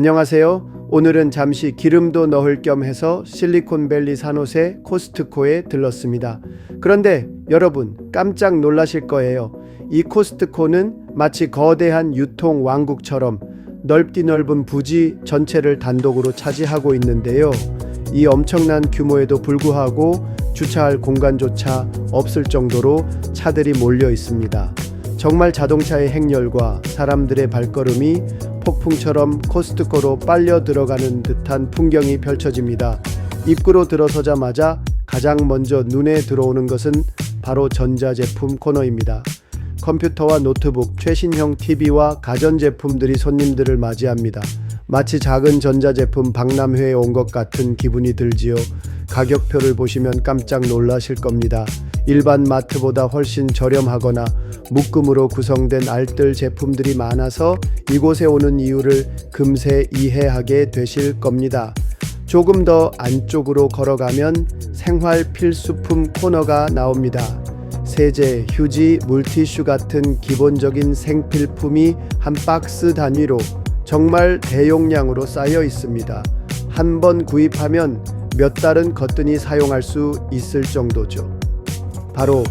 안녕하세요. 오늘은 잠시 기름도 넣을 겸 해서 실리콘밸리 산호세 코스트코에 들렀습니다. 그런데 여러분 깜짝 놀라실 거예요. 이 코스트코는 마치 거대한 유통 왕국처럼 넓디 넓은 부지 전체를 단독으로 차지하고 있는데요. 이 엄청난 규모에도 불구하고 주차할 공간조차 없을 정도로 차들이 몰려 있습니다. 정말 자동차의 행렬과 사람들의 발걸음이 폭풍처럼 코스트코로 빨려 들어가는 듯한 풍경이 펼쳐집니다. 입구로 들어서자마자 가장 먼저 눈에 들어오는 것은 바로 전자제품 코너입니다. 컴퓨터와 노트북, 최신형 TV와 가전제품들이 손님들을 맞이합니다. 마치 작은 전자제품 박람회에 온 것 같은 기분이 들지요. 가격표를 보시면 깜짝 놀라실 겁니다. 일반 마트보다 훨씬 저렴하거나 묶음으로 구성된 알뜰 제품들이 많아서 이곳에 오는 이유를 금세 이해하게 되실 겁니다. 조금 더 안쪽으로 걸어가면 생활 필수품 코너가 나옵니다. 세제, 휴지, 물티슈 같은 기본적인 생필품이 한 박스 단위로 정말 대용량으로 쌓여 있습니다. 한 번 구입하면 몇 달은 거뜬히 사용할 수 있을 정도죠. 바로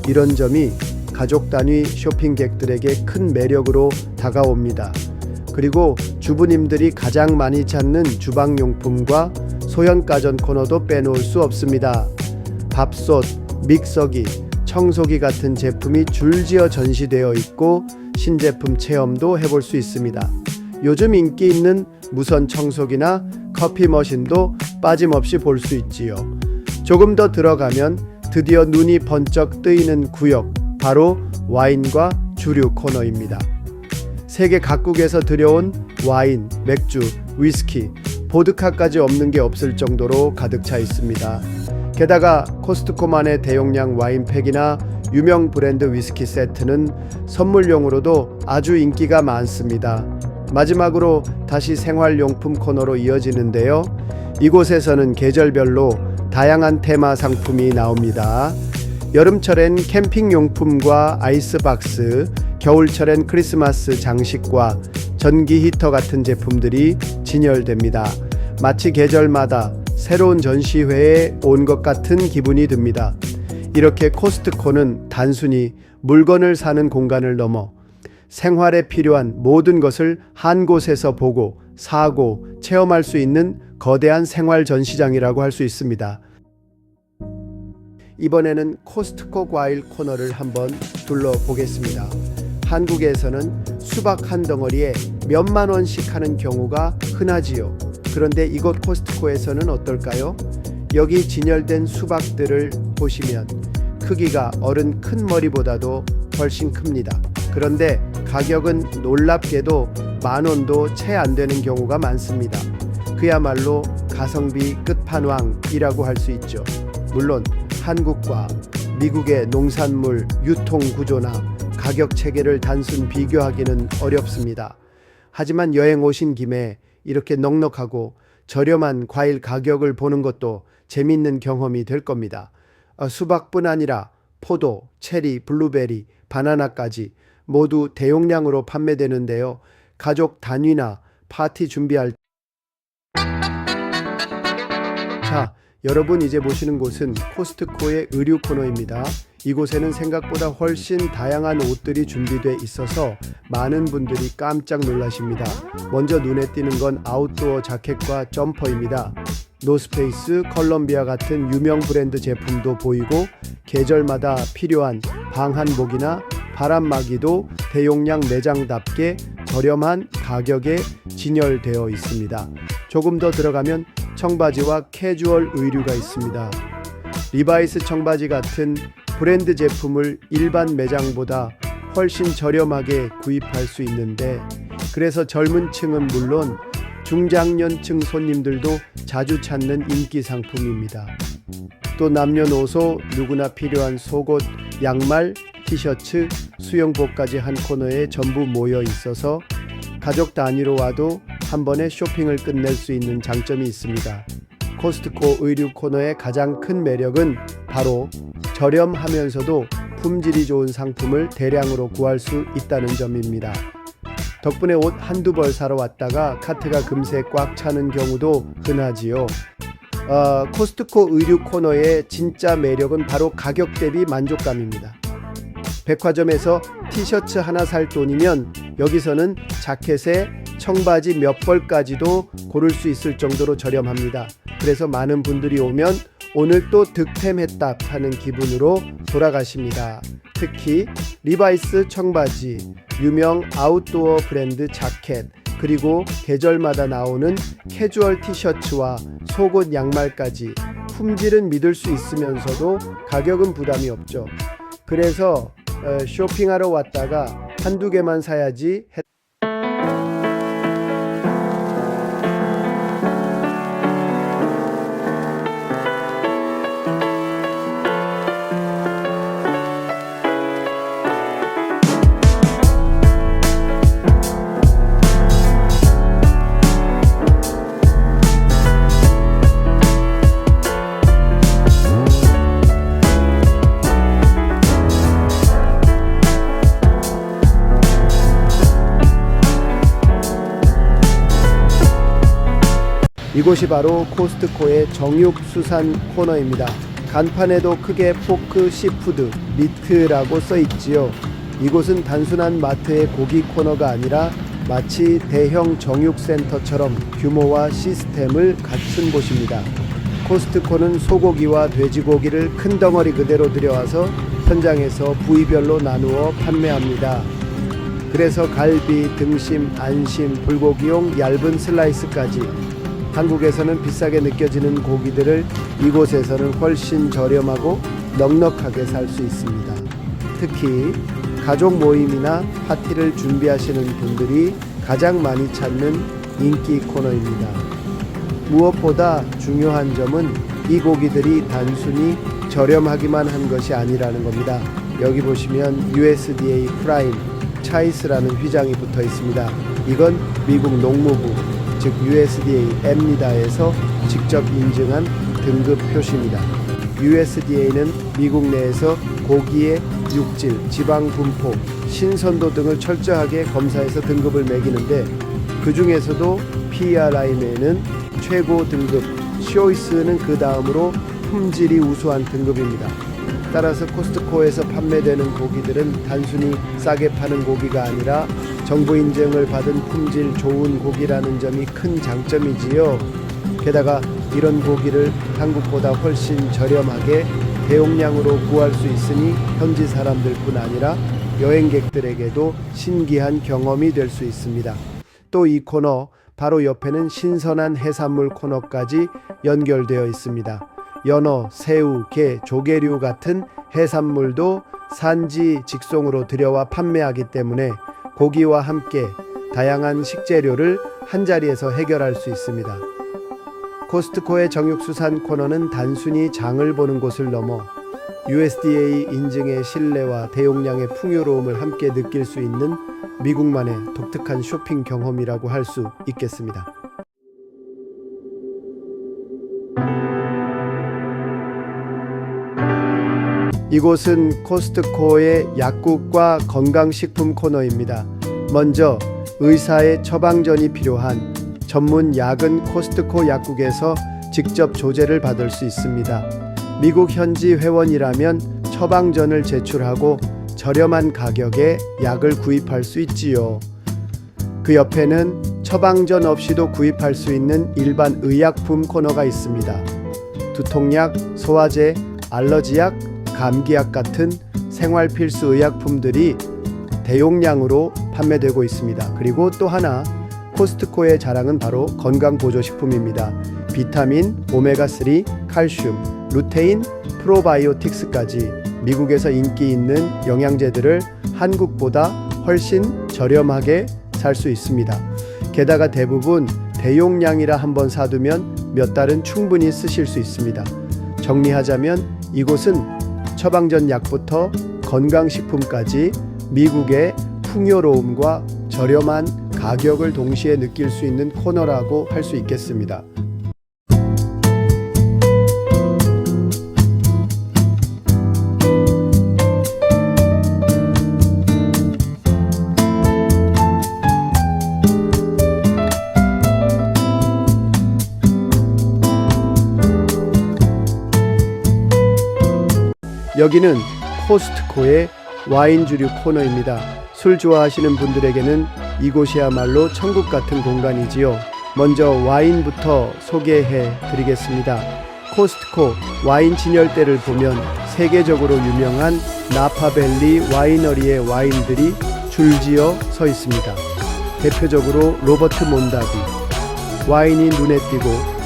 이런 점이 가족 단위 쇼핑객들에게 큰 매력으로 다가옵니다. 그리고 주부님들이 가장 많이 찾는 주방용품과 소형가전 코너도 빼놓을 수 없습니다. 밥솥, 믹서기, 청소기 같은 제품이 줄지어 전시되어 있고 신제품 체험도 해볼 수 있습니다. 요즘 인기 있는 무선 청소기나 커피 머신도 빠짐없이 볼 수 있지요. 조금 더 들어가면 드디어 눈이 번쩍 뜨이는 구역, 바로 와인과 주류 코너입니다. 세계 각국에서 들여온 와인, 맥주, 위스키, 보드카까지 없는 게 없을 정도로 가득 차 있습니다. 게다가 코스트코만의 대용량 와인팩이나 유명 브랜드 위스키 세트는 선물용으로도 아주 인기가 많습니다. 마지막으로 다시 생활용품 코너로 이어지는데요. 이곳에서는 계절별로 다양한 테마 상품이 나옵니다. 여름철엔 캠핑용품과 아이스박스, 겨울철엔 크리스마스 장식과 전기 히터 같은 제품들이 진열됩니다. 마치 계절마다 새로운 전시회에 온 것 같은 기분이 듭니다. 이렇게 코스트코는 단순히 물건을 사는 공간을 넘어 생활에 필요한 모든 것을 한 곳에서 보고 사고 체험할 수 있는 거대한 생활 전시장이라고 할 수 있습니다. 이번에는 코스트코 과일 코너를 한번 둘러보겠습니다. 한국에서는 수박 한 덩어리에 몇만 원씩 하는 경우가 흔하지요. 그런데 이곳 코스트코에서는 어떨까요? 여기 진열된 수박들을 보시면 크기가 어른 큰 머리보다도 훨씬 큽니다. 그런데 가격은 놀랍게도 10,000원도 채 안 되는 경우가 많습니다. 그야말로 가성비 끝판왕이라고 할 수 있죠. 물론 한국과 미국의 농산물 유통 구조나 가격 체계를 단순 비교하기는 어렵습니다. 하지만 여행 오신 김에 이렇게 넉넉하고 저렴한 과일 가격을 보는 것도 재밌는 경험이 될 겁니다. 수박뿐 아니라 포도, 체리, 블루베리, 바나나까지 모두 대용량으로 판매되는데요. 가족 단위나 파티 준비할 자, 여러분 이제 보시는 곳은 코스트코의 의류 코너입니다. 이곳에는 생각보다 훨씬 다양한 옷들이 준비되어 있어서 많은 분들이 깜짝 놀라십니다. 먼저 눈에 띄는 건 아웃도어 자켓과 점퍼입니다. 노스페이스, 컬럼비아 같은 유명 브랜드 제품도 보이고 계절마다 필요한 방한복이나 바람막이도 대용량 매장답게 저렴한 가격에 진열되어 있습니다. 조금 더 들어가면 청바지와 캐주얼 의류가 있습니다. 리바이스 청바지 같은 브랜드 제품을 일반 매장보다 훨씬 저렴하게 구입할 수 있는데, 그래서 젊은 층은 물론 중장년층 손님들도 자주 찾는 인기 상품입니다. 또 남녀노소 누구나 필요한 속옷, 양말, 티셔츠, 수영복까지 한 코너에 전부 모여 있어서 가족 단위로 와도 한 번에 쇼핑을 끝낼 수 있는 장점이 있습니다. 코스트코 의류 코너의 가장 큰 매력은 바로 저렴하면서도 품질이 좋은 상품을 대량으로 구할 수 있다는 점입니다. 덕분에 옷 한두 벌 사러 왔다가 카트가 금세 꽉 차는 경우도 흔하지요. 코스트코 의류 코너의 진짜 매력은 바로 가격 대비 만족감입니다. 백화점에서 티셔츠 하나 살 돈이면 여기서는 자켓에 청바지 몇 벌까지도 고를 수 있을 정도로 저렴합니다. 그래서 많은 분들이 오면 오늘 또 득템했다 하는 기분으로 돌아가십니다. 특히 리바이스 청바지, 유명 아웃도어 브랜드 자켓, 그리고 계절마다 나오는 캐주얼 티셔츠와 속옷 양말까지 품질은 믿을 수 있으면서도 가격은 부담이 없죠. 그래서 쇼핑하러 왔다가 한두 개만 사야지 이곳이 바로 코스트코의 정육수산 코너입니다. 간판에도 크게 포크 시푸드 미트라고 써있지요. 이곳은 단순한 마트의 고기 코너가 아니라 마치 대형 정육센터처럼 규모와 시스템을 갖춘 곳입니다. 코스트코는 소고기와 돼지고기를 큰 덩어리 그대로 들여와서 현장에서 부위별로 나누어 판매합니다. 그래서 갈비, 등심, 안심, 불고기용 얇은 슬라이스까지 한국에서는 비싸게 느껴지는 고기들을 이곳에서는 훨씬 저렴하고 넉넉하게 살 수 있습니다. 특히 가족 모임이나 파티를 준비하시는 분들이 가장 많이 찾는 인기 코너입니다. 무엇보다 중요한 점은 이 고기들이 단순히 저렴하기만 한 것이 아니라는 겁니다. 여기 보시면 USDA 프라임 차이스라는 휘장이 붙어 있습니다. 이건 미국 농무부 즉 USDA-M니다에서 직접 인증한 등급 표시입니다. USDA는 미국 내에서 고기의 육질, 지방 분포, 신선도 등을 철저하게 검사해서 등급을 매기는데 그 중에서도 PRI에는 최고 등급, 쇼이스는 그 다음으로 품질이 우수한 등급입니다. 따라서 코스트코에서 판매되는 고기들은 단순히 싸게 파는 고기가 아니라 정부 인증을 받은 품질 좋은 고기라는 점이 큰 장점이지요. 게다가 이런 고기를 한국보다 훨씬 저렴하게 대용량으로 구할 수 있으니 현지 사람들뿐 아니라 여행객들에게도 신기한 경험이 될 수 있습니다. 또 이 코너 바로 옆에는 신선한 해산물 코너까지 연결되어 있습니다. 연어, 새우, 게, 조개류 같은 해산물도 산지 직송으로 들여와 판매하기 때문에 고기와 함께 다양한 식재료를 한자리에서 해결할 수 있습니다. 코스트코의 정육수산 코너는 단순히 장을 보는 곳을 넘어 USDA 인증의 신뢰와 대용량의 풍요로움을 함께 느낄 수 있는 미국만의 독특한 쇼핑 경험이라고 할 수 있겠습니다. 이곳은 코스트코의 약국과 건강식품 코너입니다. 먼저 의사의 처방전이 필요한 전문 약은 코스트코 약국에서 직접 조제를 받을 수 있습니다. 미국 현지 회원이라면 처방전을 제출하고 저렴한 가격에 약을 구입할 수 있지요. 그 옆에는 처방전 없이도 구입할 수 있는 일반 의약품 코너가 있습니다. 두통약, 소화제, 알러지약, 감기약 같은 생활 필수 의약품들이 대용량으로 판매되고 있습니다. 그리고 또 하나 코스트코의 자랑은 바로 건강보조식품입니다. 비타민, 오메가3, 칼슘, 루테인, 프로바이오틱스까지 미국에서 인기 있는 영양제들을 한국보다 훨씬 저렴하게 살 수 있습니다. 게다가 대부분 대용량이라 한번 사두면 몇 달은 충분히 쓰실 수 있습니다. 정리하자면 이곳은 처방전 약부터 건강식품까지 미국의 풍요로움과 저렴한 가격을 동시에 느낄 수 있는 코너라고 할 수 있겠습니다. 여기는 코스트코의 와인주류 코너입니다. 술 좋아하시는 분들에게는 이곳이야말로 천국 같은 공간이지요. 먼저 와인부터 소개해 드리겠습니다. 코스트코 와인 진열대를 보면 세계적으로 유명한 나파밸리 와이너리의 와인들이 줄지어 서 있습니다. 대표적으로 로버트 몬다비 와인이 눈에 띄고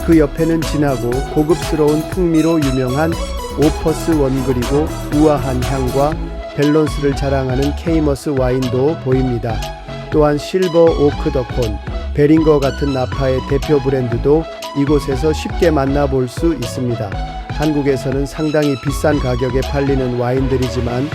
그 옆에는 진하고 고급스러운 풍미로 유명한 오퍼스 원, 그리고 우아한 향과 밸런스를 자랑하는 케이머스 와인도 보입니다. 또한 실버 오크 더콘, 베링거 같은 나파의 대표 브랜드도 이곳에서 쉽게 만나볼 수 있습니다. 한국에서는 상당히 비싼 가격에 팔리는 와인들이지만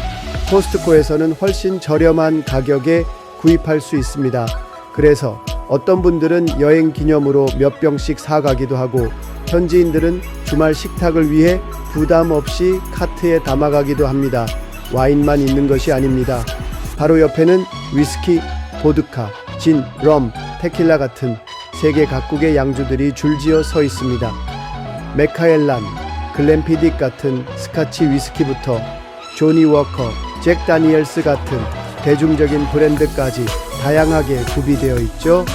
코스트코에서는 훨씬 저렴한 가격에 구입할 수 있습니다. 그래서 어떤 분들은 여행 기념으로 몇 병씩 사가기도 하고, 현지인들은 주말 식탁을 위해 부담 없이 카트에 담아가기도 합니다. 와인만 있는 것이 아닙니다. 바로 옆에는 위스키, 보드카, 진, 럼, 테킬라 같은 세계 각국의 양주들이 줄지어 서 있습니다. 메카엘란, 글렌피딕 같은 스카치 위스키부터 조니 워커, 잭 다니엘스 같은 대중적인 브랜드까지 다양하게 구비되어 있죠.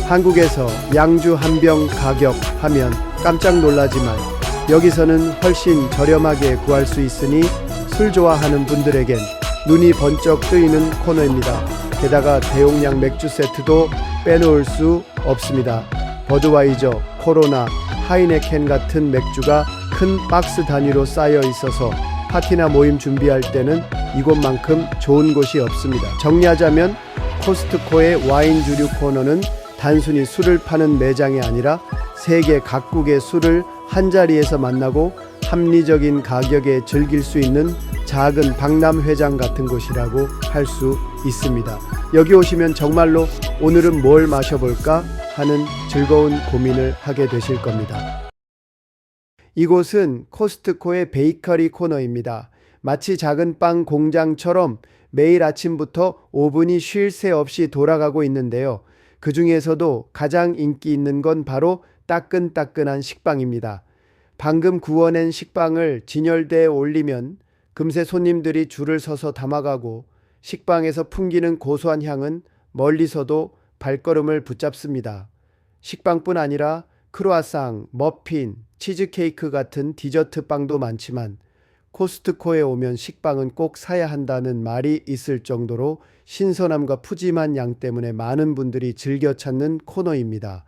한국에서 양주 한 병 가격 하면 깜짝 놀라지만 여기서는 훨씬 저렴하게 구할 수 있으니 술 좋아하는 분들에겐 눈이 번쩍 뜨이는 코너입니다. 게다가 대용량 맥주 세트도 빼놓을 수 없습니다. 버드와이저, 코로나, 하이네켄 같은 맥주가 큰 박스 단위로 쌓여 있어서 파티나 모임 준비할 때는 이곳만큼 좋은 곳이 없습니다. 정리하자면 코스트코의 와인 주류 코너는 단순히 술을 파는 매장이 아니라 세계 각국의 술을 한자리에서 만나고 합리적인 가격에 즐길 수 있는 작은 박람회장 같은 곳이라고 할 수 있습니다. 여기 오시면 정말로 오늘은 뭘 마셔볼까 하는 즐거운 고민을 하게 되실 겁니다. 이곳은 코스트코의 베이커리 코너입니다. 마치 작은 빵 공장처럼 매일 아침부터 오븐이 쉴 새 없이 돌아가고 있는데요. 그 중에서도 가장 인기 있는 건 바로 따끈따끈한 식빵입니다. 방금 구워낸 식빵을 진열대에 올리면 금세 손님들이 줄을 서서 담아가고, 식빵에서 풍기는 고소한 향은 멀리서도 발걸음을 붙잡습니다. 식빵뿐 아니라 크루아상, 머핀, 치즈케이크 같은 디저트 빵도 많지만 코스트코에 오면 식빵은 꼭 사야 한다는 말이 있을 정도로 신선함과 푸짐한 양 때문에 많은 분들이 즐겨 찾는 코너입니다.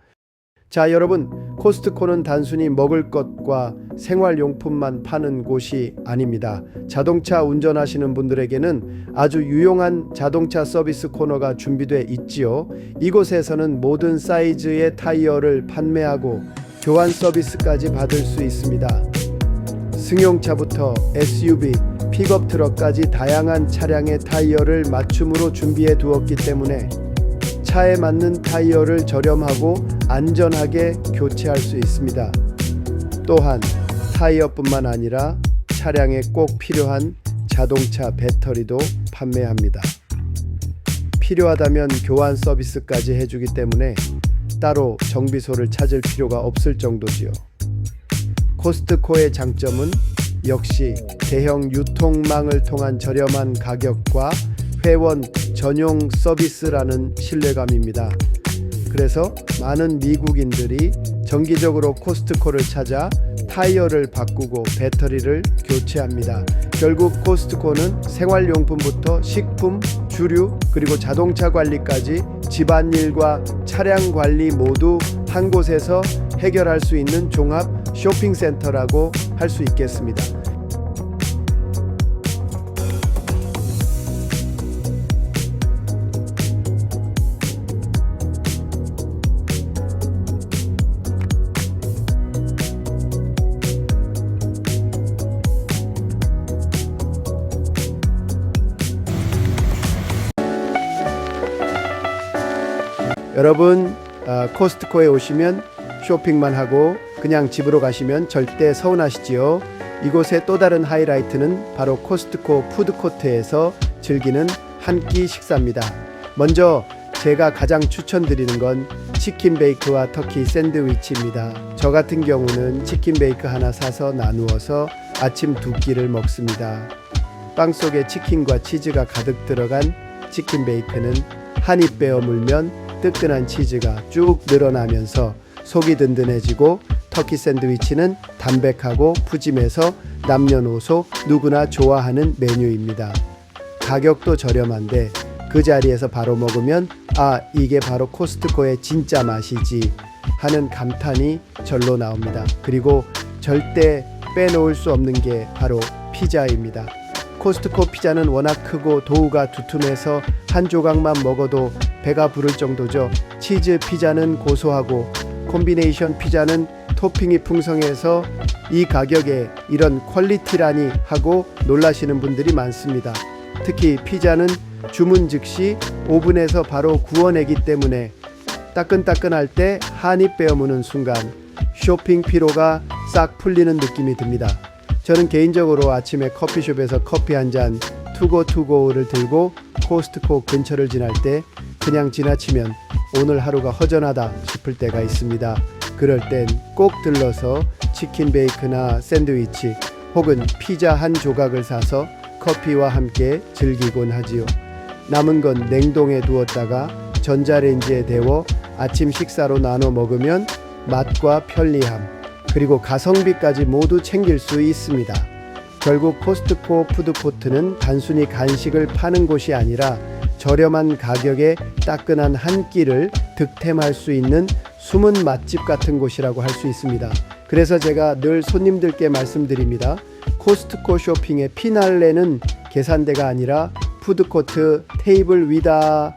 자, 여러분, 코스트코는 단순히 먹을 것과 생활용품만 파는 곳이 아닙니다. 자동차 운전하시는 분들에게는 아주 유용한 자동차 서비스 코너가 준비되어 있지요. 이곳에서는 모든 사이즈의 타이어를 판매하고 교환 서비스까지 받을 수 있습니다. 승용차부터 SUV, 픽업 트럭까지 다양한 차량의 타이어를 맞춤으로 준비해 두었기 때문에 차에 맞는 타이어를 저렴하고 안전하게 교체할 수 있습니다. 또한 타이어뿐만 아니라 차량에 꼭 필요한 자동차 배터리도 판매합니다. 필요하다면 교환 서비스까지 해주기 때문에 따로 정비소를 찾을 필요가 없을 정도지요. 코스트코의 장점은 역시 대형 유통망을 통한 저렴한 가격과 회원 전용 서비스라는 신뢰감입니다. 그래서 많은 미국인들이 정기적으로 코스트코를 찾아 타이어를 바꾸고 배터리를 교체합니다. 결국 코스트코는 생활용품부터 식품, 주류, 그리고 자동차 관리까지 집안일과 차량 관리 모두 한 곳에서 해결할 수 있는 종합 쇼핑센터라고 할 수 있겠습니다. 여러분, 코스트코에 오시면 쇼핑만 하고 그냥 집으로 가시면 절대 서운하시지요. 이곳의 또 다른 하이라이트는 바로 코스트코 푸드코트에서 즐기는 한 끼 식사입니다. 먼저 제가 가장 추천드리는 건 치킨 베이크와 터키 샌드위치입니다. 저 같은 경우는 치킨 베이크 하나 사서 나누어서 아침 두 끼를 먹습니다. 빵 속에 치킨과 치즈가 가득 들어간 치킨 베이컨은 한 입 베어 물면 뜨끈한 치즈가 쭉 늘어나면서 속이 든든해지고, 터키 샌드위치는 담백하고 푸짐해서 남녀노소 누구나 좋아하는 메뉴입니다. 가격도 저렴한데 그 자리에서 바로 먹으면 아, 이게 바로 코스트코의 진짜 맛이지 하는 감탄이 절로 나옵니다. 그리고 절대 빼놓을 수 없는 게 바로 피자입니다. 코스트코 피자는 워낙 크고 도우가 두툼해서 한 조각만 먹어도 배가 부를 정도죠. 치즈 피자는 고소하고 콤비네이션 피자는 토핑이 풍성해서 이 가격에 이런 퀄리티라니 하고 놀라시는 분들이 많습니다. 특히 피자는 주문 즉시 오븐에서 바로 구워내기 때문에 따끈따끈할 때 한 입 베어 무는 순간 쇼핑 피로가 싹 풀리는 느낌이 듭니다. 저는 개인적으로 아침에 커피숍에서 커피 한 잔 투고를 들고 코스트코 근처를 지날 때 그냥 지나치면 오늘 하루가 허전하다 싶을 때가 있습니다. 그럴 땐 꼭 들러서 치킨 베이컨이나 샌드위치 혹은 피자 한 조각을 사서 커피와 함께 즐기곤 하지요. 남은 건 냉동에 두었다가 전자레인지에 데워 아침 식사로 나눠 먹으면 맛과 편리함 그리고 가성비까지 모두 챙길 수 있습니다. 결국 코스트코 푸드코트는 단순히 간식을 파는 곳이 아니라 저렴한 가격에 따끈한 한 끼를 득템할 수 있는 숨은 맛집 같은 곳이라고 할 수 있습니다. 그래서 제가 늘 손님들께 말씀드립니다. 코스트코 쇼핑의 피날레는 계산대가 아니라 푸드코트 테이블 위다.